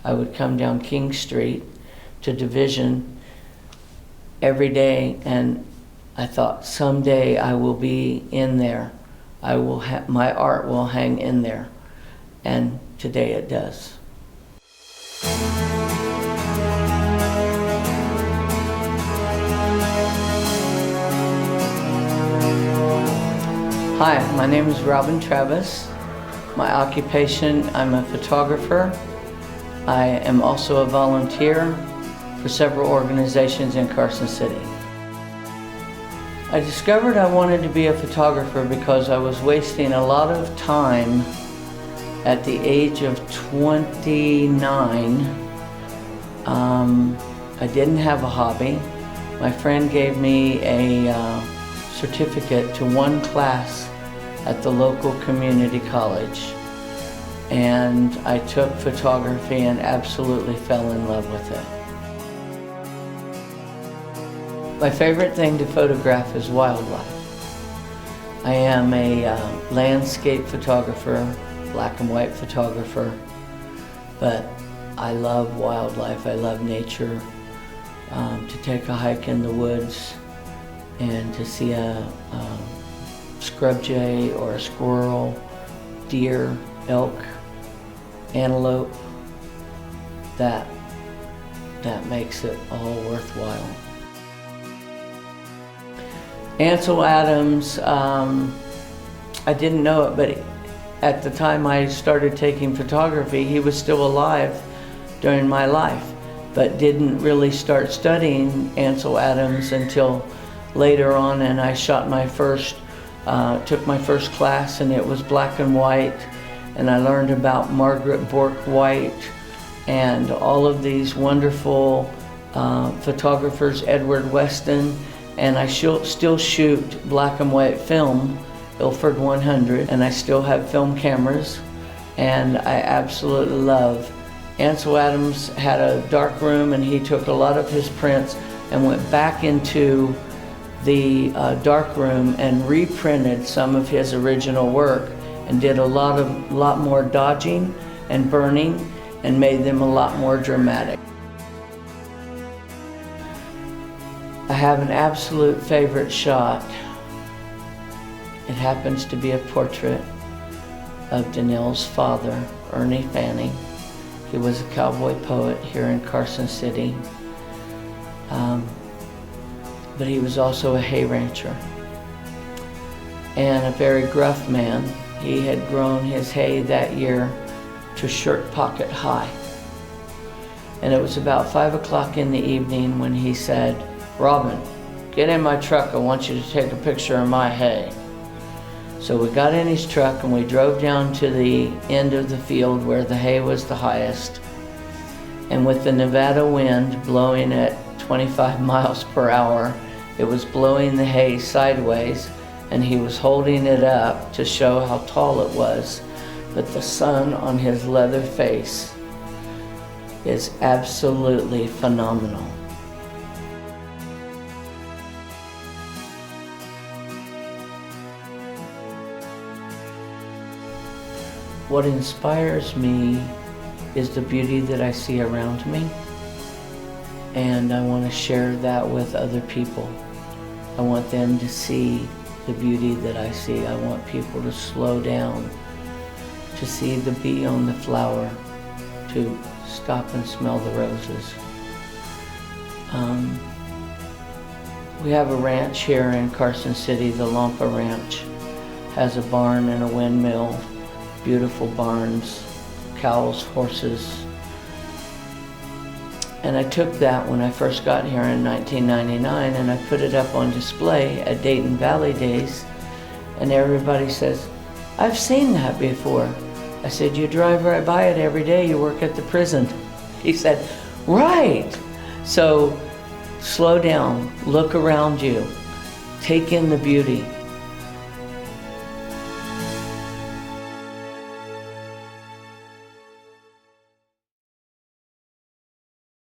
I would come down King Street to Division every day, and I thought someday I will be in there. My art will hang in there, and today it does. Hi, my name is Robin Travis. My occupation, I'm a photographer. I am also a volunteer for several organizations in Carson City. I discovered I wanted to be a photographer because I was wasting a lot of time at the age of 29. I didn't have a hobby. My friend gave me a certificate to one class at the local community college, and I took photography and absolutely fell in love with it. My favorite thing to photograph is wildlife. I am a landscape photographer, black and white photographer, but I love wildlife. I love nature. To take a hike in the woods and to see a scrub jay or a squirrel, deer, elk, antelope, that makes it all worthwhile. Ansel Adams, I didn't know it, but at the time I started taking photography, he was still alive during my life, but didn't really start studying Ansel Adams until later on, and I shot took my first class, and it was black and white, and I learned about Margaret Bourke White and all of these wonderful photographers, Edward Weston, and I still shoot black and white film, Ilford 100, and I still have film cameras, and I absolutely love. Ansel Adams had a dark room, and he took a lot of his prints and went back into the dark room and reprinted some of his original work and did a lot more dodging and burning and made them a lot more dramatic. I have an absolute favorite shot. It happens to be a portrait of Danelle's father, Ernie Fanning. He was a cowboy poet here in Carson City. But he was also a hay rancher and a very gruff man. He had grown his hay that year to shirt pocket high. And it was about 5 o'clock in the evening when he said, "Robin, get in my truck, I want you to take a picture of my hay." So we got in his truck and we drove down to the end of the field where the hay was the highest. And with the Nevada wind blowing at 25 miles per hour, it was blowing the hay sideways, and he was holding it up to show how tall it was. But the sun on his leather face is absolutely phenomenal. What inspires me is the beauty that I see around me, and I want to share that with other people. I want them to see the beauty that I see. I want people to slow down, to see the bee on the flower, to stop and smell the roses. We have a ranch here in Carson City, the Lampa Ranch. Has a barn and a windmill, beautiful barns, cows, horses. And I took that when I first got here in 1999, and I put it up on display at Dayton Valley Days, and everybody says, "I've seen that before." I said, "You drive right by it every day, you work at the prison." He said, "Right." So slow down, look around you, take in the beauty.